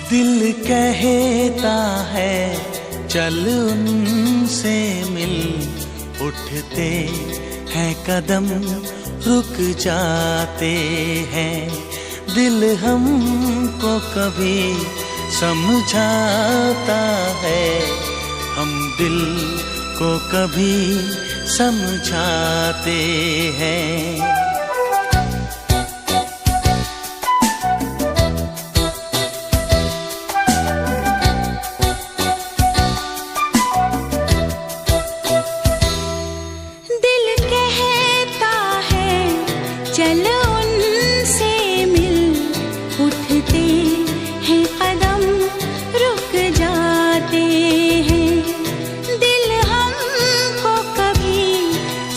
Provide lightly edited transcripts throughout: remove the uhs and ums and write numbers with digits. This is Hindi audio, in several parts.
दिल कहता है चल उनसे मिल, उठते हैं कदम रुक जाते हैं। दिल हमको कभी समझाता है, हम दिल को कभी समझाते हैं। चल उनसे मिल, उठते हैं कदम रुक जाते हैं। दिल हमको कभी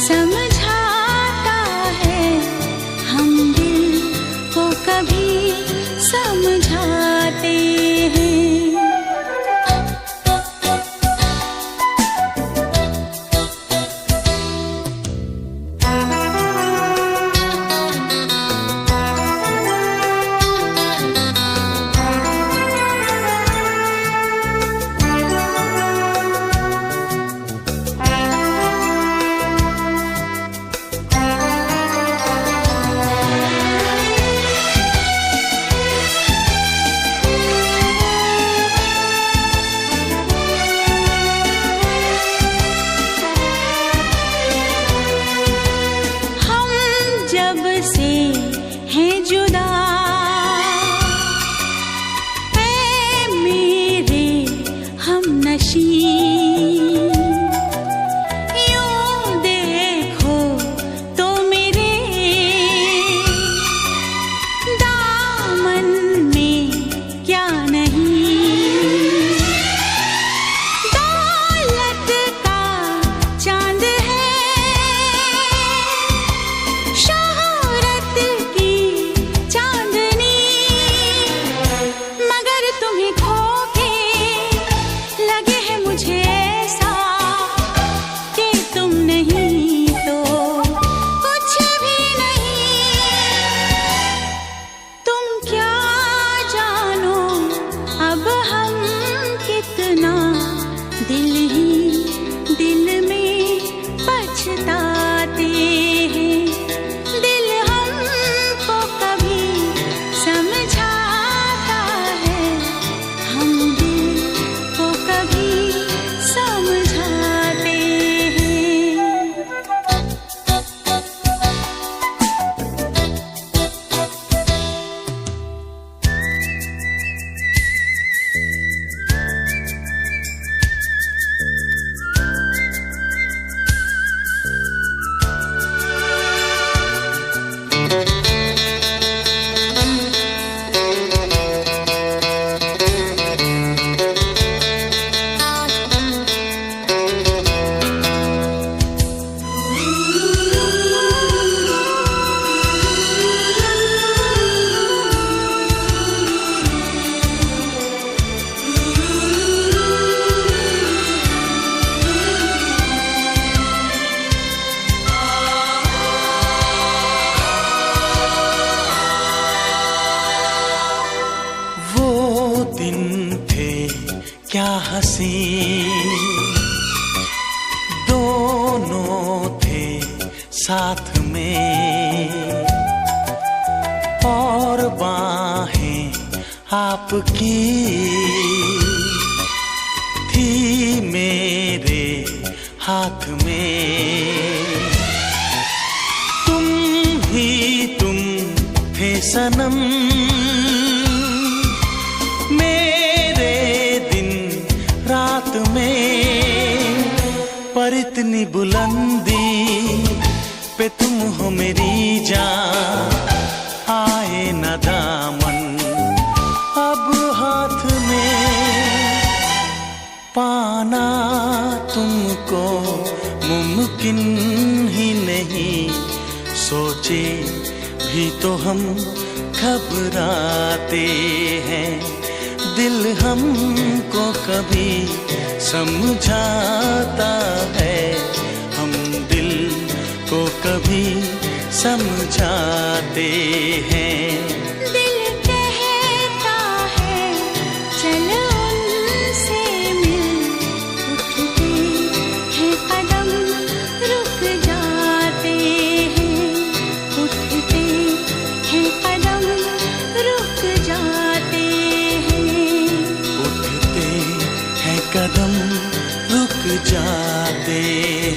समझाता है, साथ में, और बाहें आपकी थी मेरे हाथ में। तुम ही तुम थे सनम मेरे दिन रात में, पर इतनी बुलंदी पे तुम हो मेरी जान, आए न दामन अब हाथ में। पाना तुमको मुमकिन ही नहीं, सोचे भी तो हम घबराते हैं। दिल हमको कभी समझाता है, हम दिल को कभी समझाते हैं। दिल कहता है चल उनसे मिल, उठते हैं कदम रुक जाते हैं, उठते हैं कदम रुक जाते हैं, उठते हैं कदम रुक जाते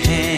हैं।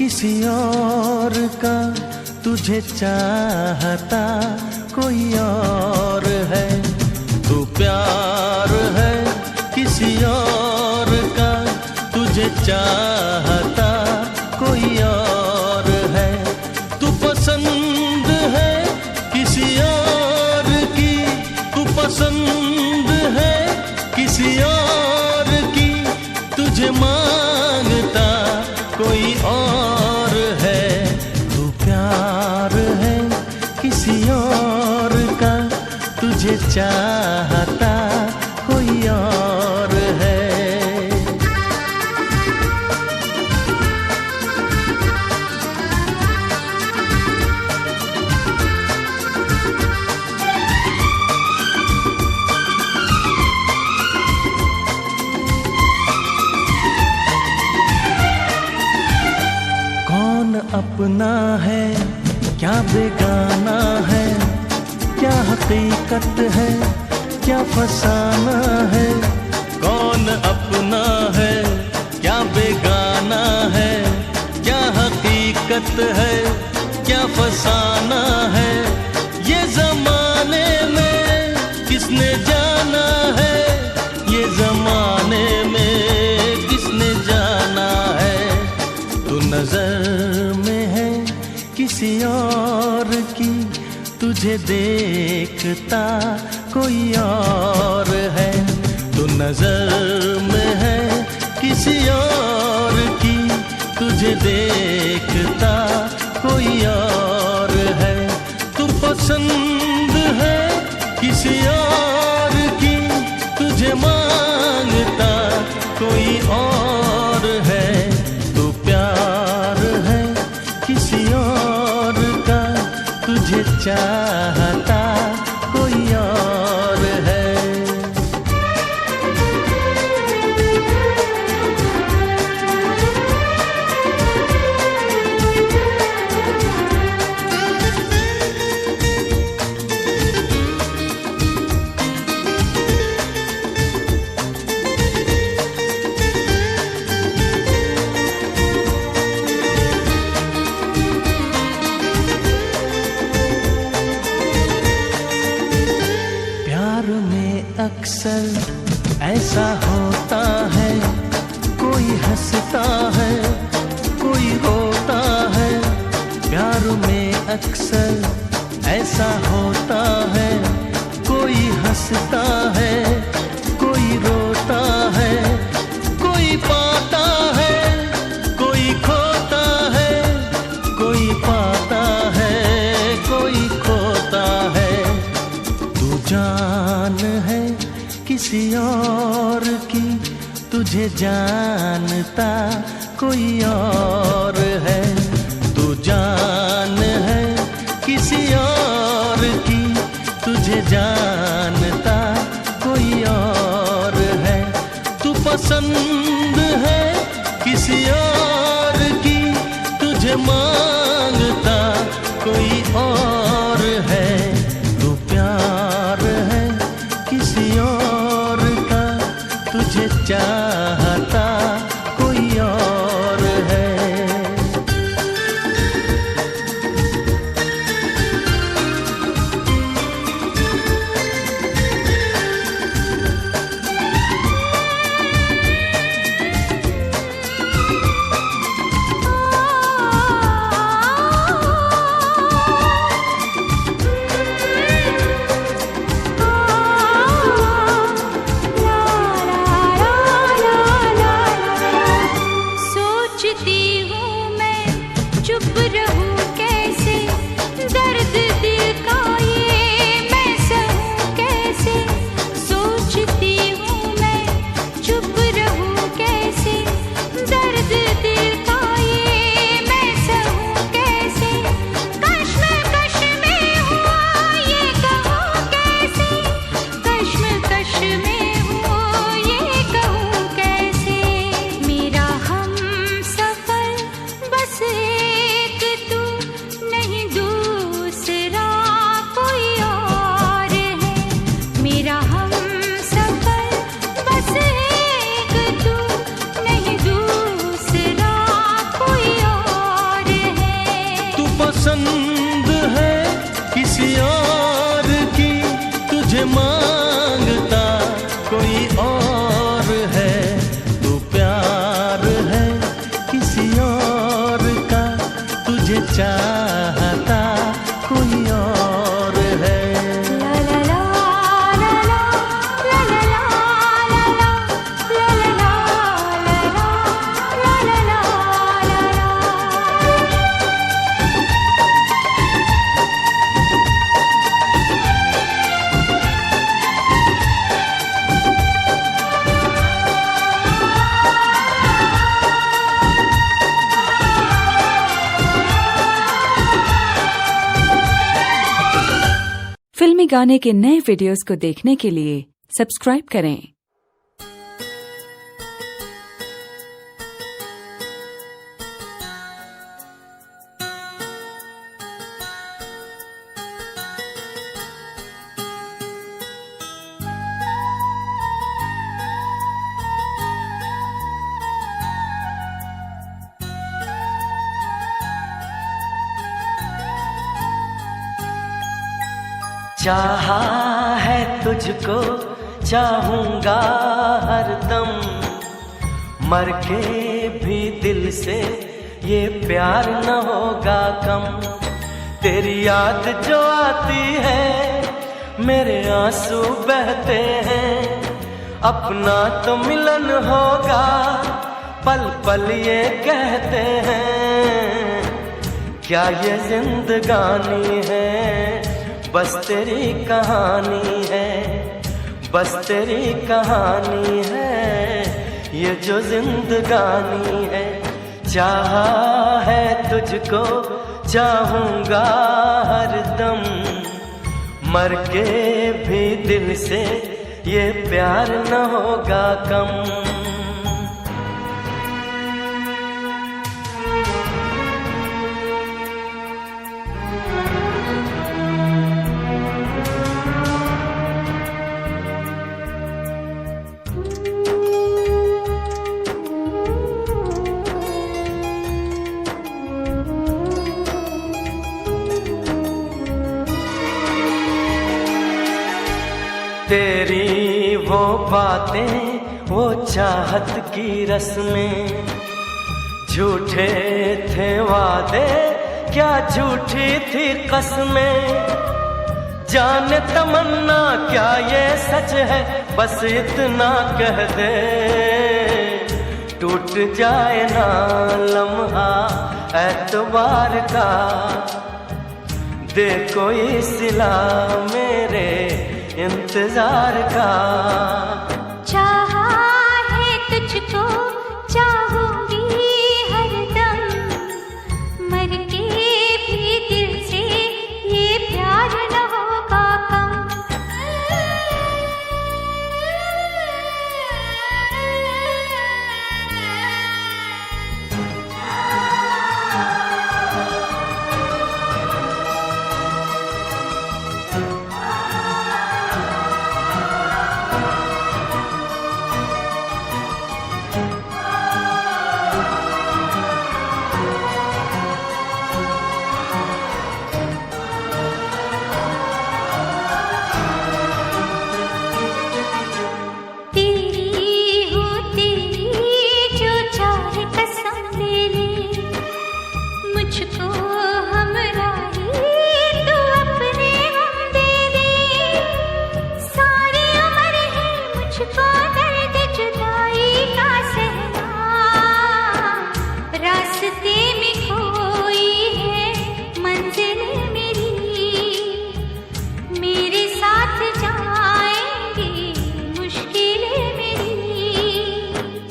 किसी और का तुझे चाहता कोई और है, तू प्यार है किसी और का तुझे चाहता कोई और है, तू पसंद है किसी और की, तू पसंद है किसी और की, तुझे मांगता कोई और है, तू प्यार है किसी और का तुझे चाहता कोई और है। कौन अपना है क्या बेगाना है, क्या हकीकत है क्या फसाना है, कौन अपना है क्या बेगाना है, क्या हकीकत है क्या फसाना है, ये जमाने में किसने जाना है, ये जमाने में किसने जाना है, तू नजर में है किसी और की, तुझे देखता कोई और है, तू नजर में है किसी और की, तुझे देखता कोई और है, तू पसंद है किसी और की, तुझे मांगता कोई और है, तू प्यार है किसी और का तुझे चाहता कोई और है। अक्सर ऐसा होता है, कोई हंसता है कोई रोता है। प्यार में अक्सर ऐसा होता है, कोई हंसता है कोई रोता है। कोई पाता है कोई खोता है, कोई पाता है कोई खोता है। तू जान है किसी और की, तुझे जानता कोई और है। तू जान है किसी और की, तुझे जानता कोई और है। तू पसंद है किसी और की, तुझे मांगता कोई और है। तू प्यार है किसी और का, तुझे चाहता कोई और है। पसंद है किसी और की, तुझे मांगता कोई और है। तू प्यार है किसी और का, तुझे चाहता कोई और है। फिल्मी गाने के नए वीडियोस को देखने के लिए सब्सक्राइब करें। चाहा है तुझको चाहूंगा हरदम, मर के भी दिल से ये प्यार न होगा कम। तेरी याद जो आती है मेरे आंसू बहते हैं, अपना तो मिलन होगा पल पल ये कहते हैं। क्या ये जिंदगानी है, बस तेरी कहानी है, बस तेरी कहानी है, ये जो जिंदगानी है। चाहा है तुझको चाहूंगा हरदम, मर के भी दिल से ये प्यार न होगा कम। तेरी वो बातें वो चाहत की रस्में, झूठे थे वादे क्या झूठी थी कसमें। जाने तमन्ना क्या ये सच है, बस इतना कह दे, टूट जाए ना लम्हा एतबार का, दे कोई सिला मेरे इंतजार का। चाहा है तुझको चाहूंगी हरदम, मर के भी दिल से ये प्यार न होगा कम।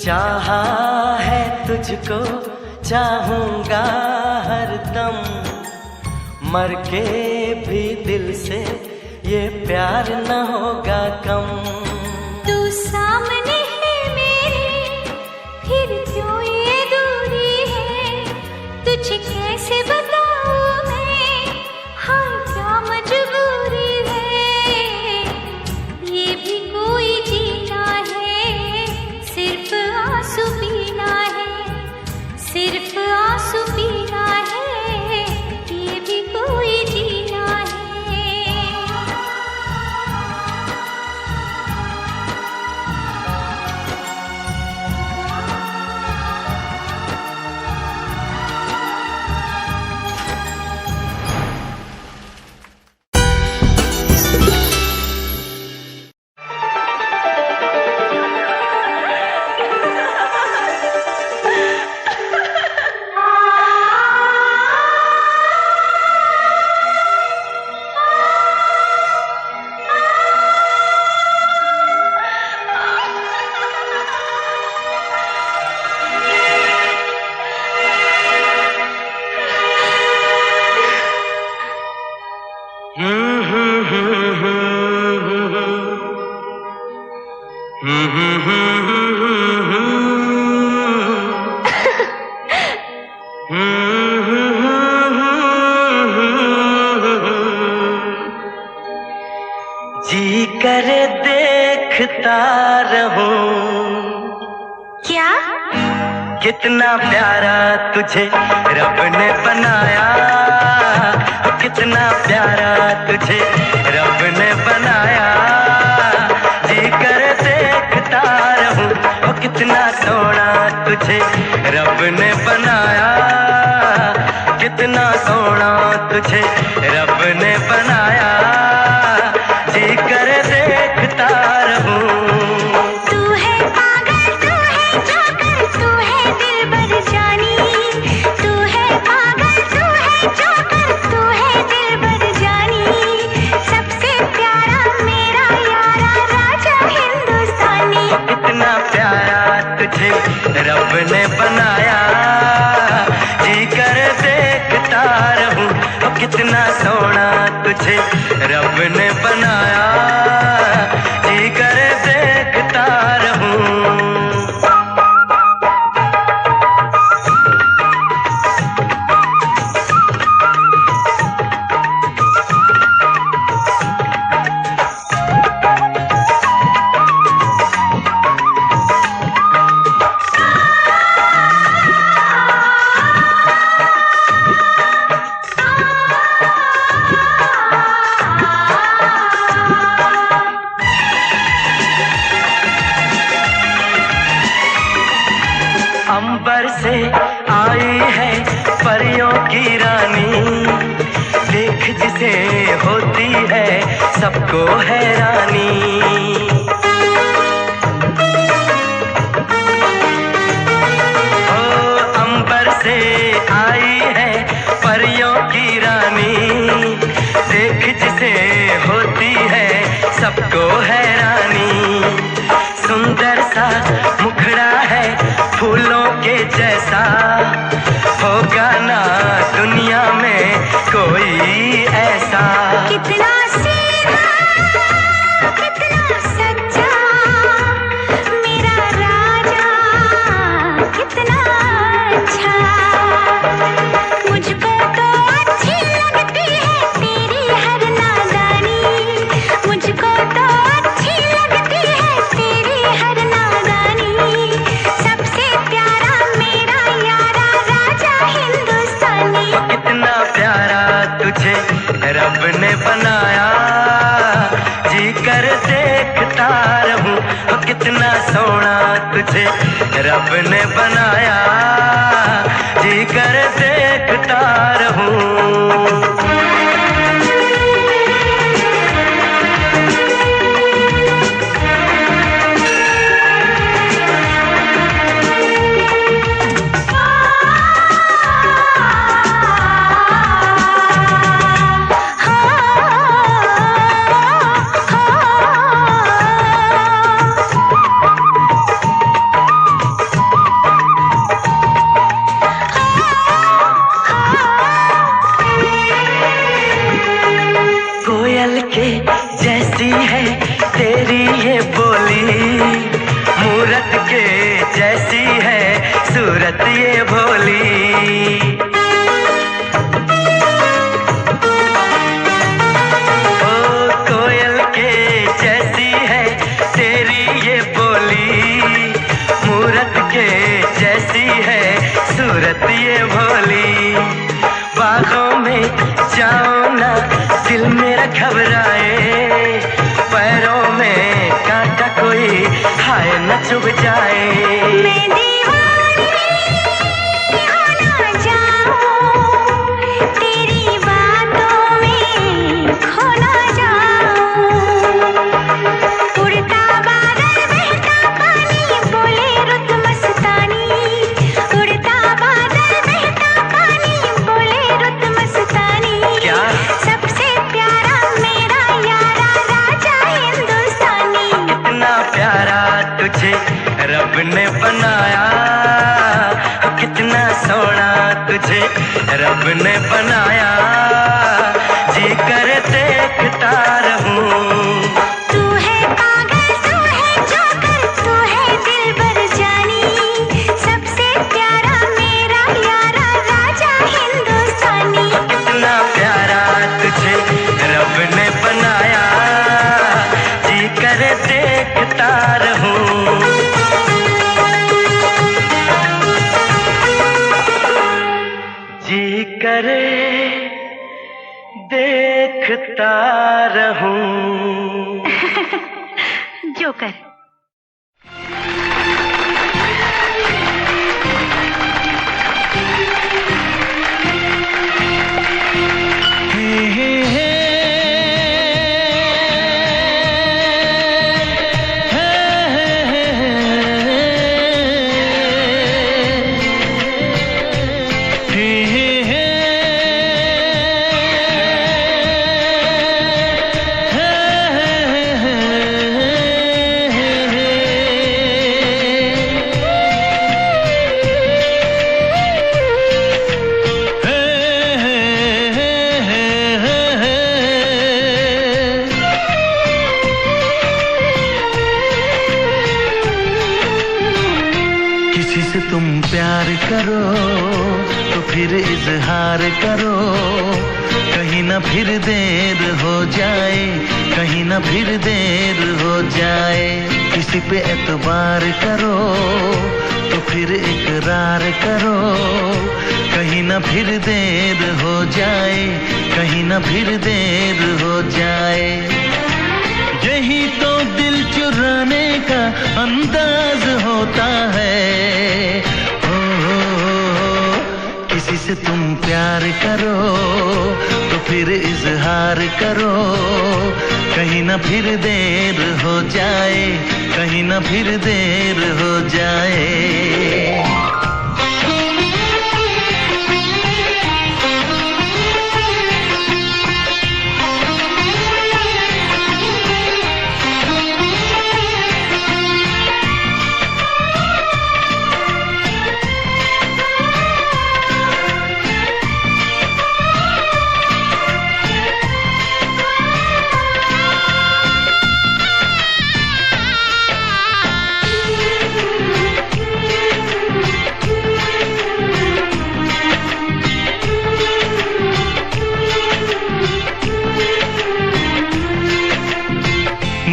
चाहा है तुझको चाहूंगा हरदम, मर के भी दिल से ये प्यार न होगा कम। तू सामने है मेरे, फिर क्यों ये दूरी है, तुझे कैसे बताऊं मैं, हाँ क्या मजबूरी है। ये भी कोई जीना है, सिर्फ आंसू पीना है, सिर्फ आंसू पीना है, ये भी कोई जीना है। जी करे देखता रहूं, क्या? कितना प्यारा तुझे रब ने बनाया, कितना प्यारा तुझे रब ने बनाया। जी करे देखता रहूं, ओ कितना सोना तुझे रब ने बनाया, कितना सोना तुझे रब ने बनाया। जी करे देखता रहूं। तू है पागल, तू है जोकर, तू है दिलबर जानी। तू है पागल, तू है जोकर, तू है दिलबर जानी। सबसे प्यारा मेरा यारा राजा हिंदुस्तानी। कितना प्यारा तुझे रब ने बनाया, जी करे देखता रहूं। ओ कितना सोना तुझे रब ने बनाया, जी करे देखता रहूं। अंबर से आई है परियों की रानी, देख जिसे होती है सबको हैरानी। ओ अंबर से आई है परियों की रानी, देख जिसे होती है सबको हैरानी। सुंदर सा मुखड़ा है फूलों के जैसा, होगा ना दुनिया में कोई ऐसा। कितना सीधा कितना सच्चा मेरा राजा, कितना अच्छा। मुझको तो अच्छी लगती है तेरी हर नादानी, मुझको तो अच्छी लगती है तेरी हर नादानी। सबसे प्यारा मेरा यारा राजा हिंदुस्तानी। कितना प्यारा तुझे रब ने बनाया, जी कर देखता रहूं। कितना सोना तुझे रब ने बनाया, जी कर देखता रहूं। कोयल के जैसी है तेरी ये बोली, मूरत के जैसी है सूरत ये भोली। ओ कोयल के जैसी है तेरी ये बोली, मूरत के जैसी है सूरत ये भोली। बागों में जाओ ना दिल मेरा घबराए, पैरों में कांटा कोई हाय न चुभ जाए। मैं दीवानी हो ना जाऊं, तेरी बातों में खो ना जाऊं। उड़ता बादल बहता पानी बोले रुत मस्तानी, उड़ता बादल बहता पानी बोले रुत मस्तानी। क्या? सबसे प्यारा मेरा यारा राजा हिंदुस्तानी। कितना प्यारा तुझे रब ने बनाया, कितना सोना तुझे रब ने बनाया, जी कर देखता रहूं। तू है पागल तू है जोकर तू है दिलबर जानी, सबसे प्यारा मेरा यारा राजा हिंदुस्तानी। कितना प्यारा तुझे रब ने बनाया, जी कर देखता रहूं। जी करे देखता रहूं। जोकर। किसी से तुम प्यार करो तो फिर इजहार करो, कहीं ना फिर देर हो जाए, कहीं ना फिर देर हो जाए। किसी पे एतबार करो तो फिर इकरार करो, कहीं ना फिर देर हो जाए, कहीं ना फिर देर हो जाए। यही तो दिल चुराने का अंदाज होता है। हो से तुम प्यार करो तो फिर इजहार करो, कहीं ना फिर देर हो जाए, कहीं ना फिर देर हो जाए।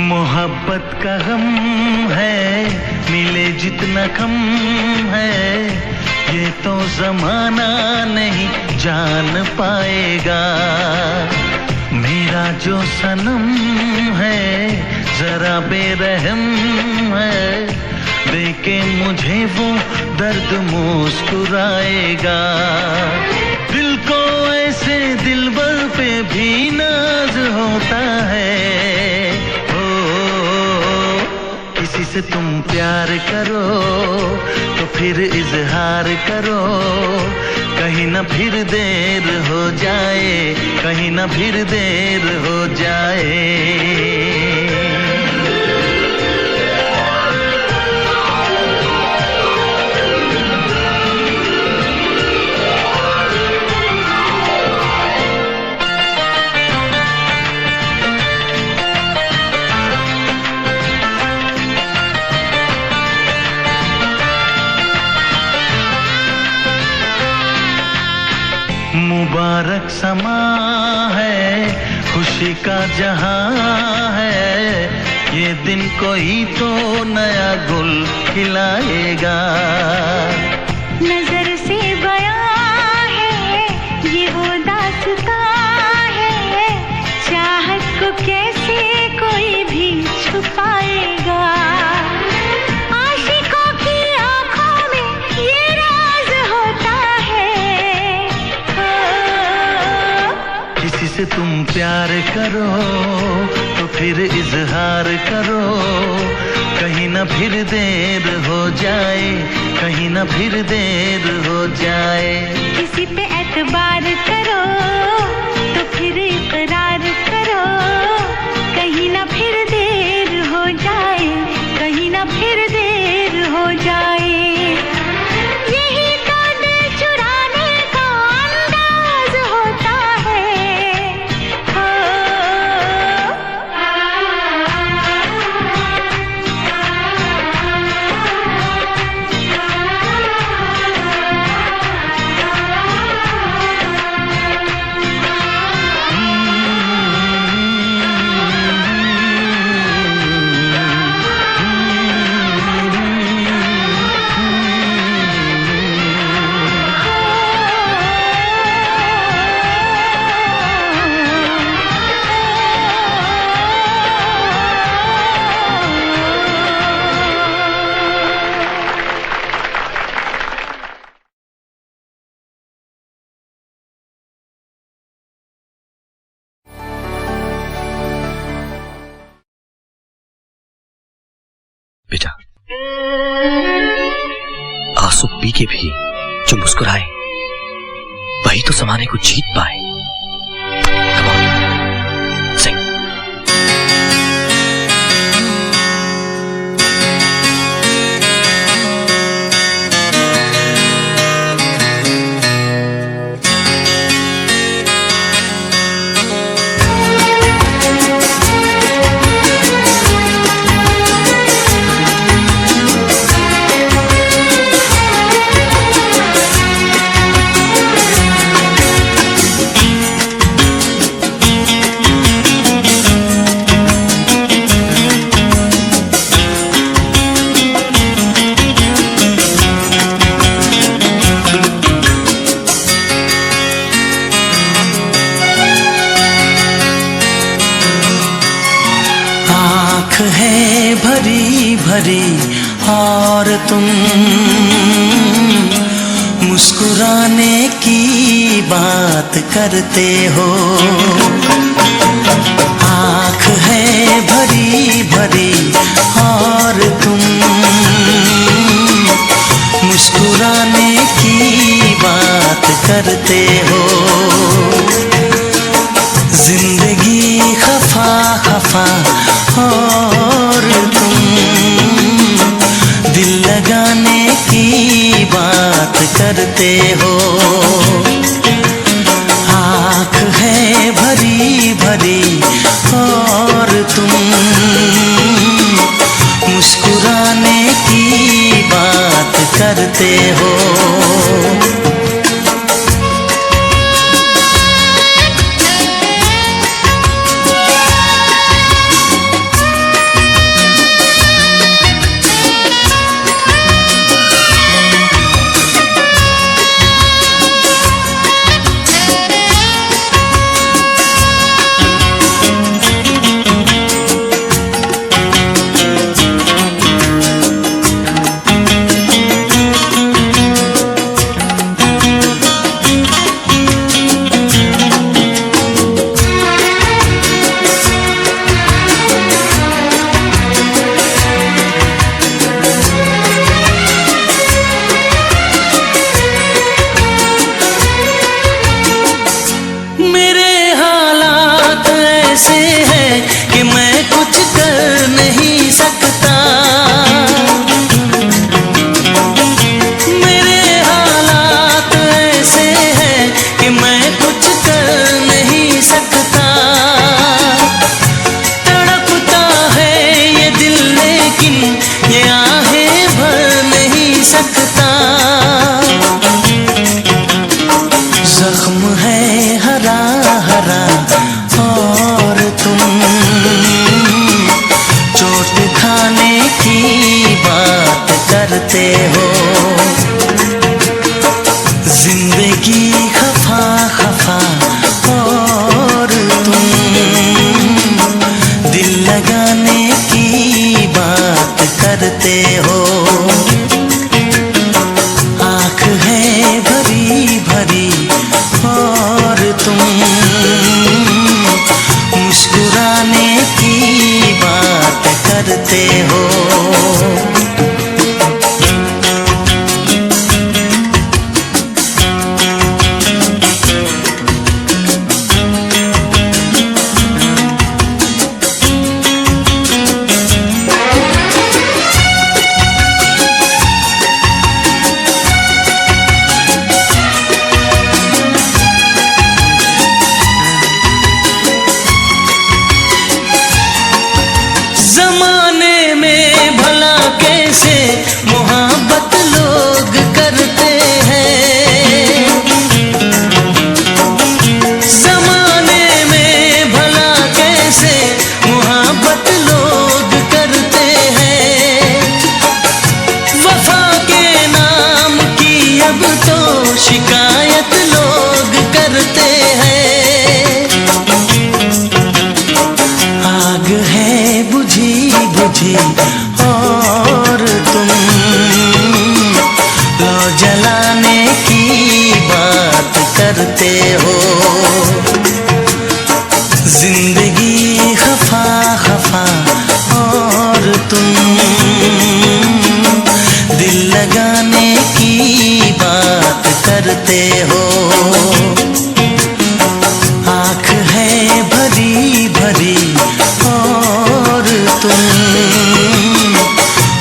मोहब्बत का गम है, मिले जितना कम है, ये तो जमाना नहीं जान पाएगा। मेरा जो सनम है जरा बेरहम है, देखे मुझे वो दर्द मुस्कुराएगा। दिल को ऐसे दिलबर पे भी नाज होता है। किसी से तुम प्यार करो तो फिर इजहार करो, कहीं ना फिर देर हो जाए, कहीं ना फिर देर हो जाए। मुबारक समा है, खुशी का जहां है, ये दिन कोई तो नया गुल खिलाएगा। नजर से बयां है ये वो दास्तां है, चाहत को कैसे कोई भी छुपाएगा। आशिकों की आंखों में ये राज होता है। किसी से तुम प्यार करो तो फिर इजहार करो, कहीं ना फिर देर हो जाए, कहीं ना फिर देर हो जाए। किसी पे एतबार करो तो फिर इकरार करो, कहीं ना फिर देर हो जाए, कहीं ना फिर देर हो जाए। यही तो दिल चुराने का अंदाज होता है। हो बेटा, आंसू पी के भी जो मुस्कुराए वही तो जमाने को जीत पाए। Come on, sing. है भरी भरी और तुम मुस्कुराने की बात करते हो। आँख है भरी भरी और तुम मुस्कुराने की बात करते हो। जिंदगी खफा खफा और तुम दिल लगाने की बात करते हो। आँख है भरी भरी और तुम मुस्कुराने की बात करते हो। ऐसे है कि मैं कुछ कर नहीं सकता। मेरे हालात ऐसे हैं कि मैं कुछ कर नहीं सकता। तड़पता है ये दिल लेकिन ये आहें भर नहीं सकता। जख्म है हरा हरा और तुम चोट खाने की बात करते हो। जिंदगी खफा खफा और तुम दिल लगाने की बात करते हो। आँख है भरी भरी और तुम मुस्कुराने की बात करते हो। जमाने में भला कैसे मोहब्बत लोग करते हैं। जमाने में भला कैसे मोहब्बत लोग करते हैं। वफा के नाम की अब तो शिकायत लोग करते हैं। आग है बुझी बुझी और तुम लो जलाने की बात करते हो। जिंदगी खफा खफा और तुम दिल लगाने की बात करते हो। आँख है भरी भरी और तुम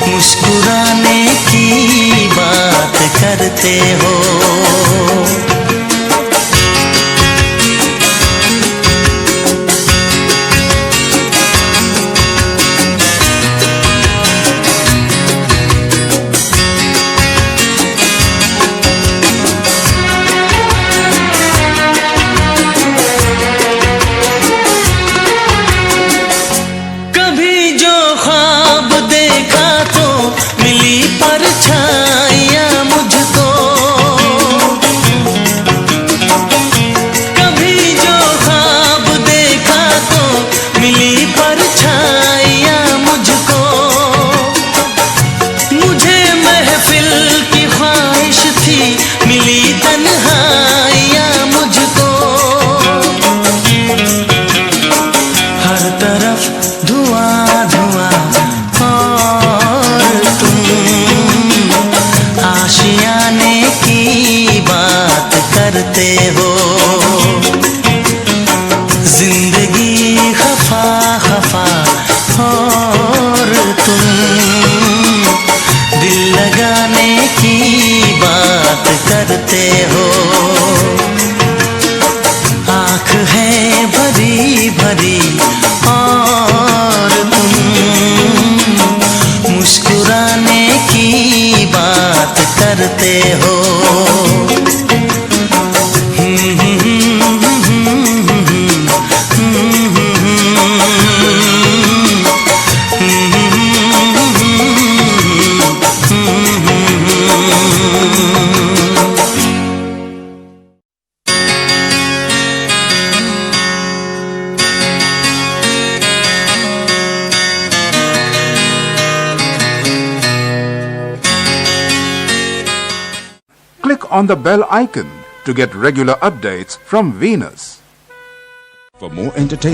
मुस्कुराने की बात करते हो। कभी जो ख्वाब देखा तो मिली परछाइयाँ मुझको। तुम दिल लगाने की बात करते हो। आँख है भरी भरी और तुम मुस्कुराने की बात करते हो। Click on the bell icon to get regular updates from Venus. For more entertainment.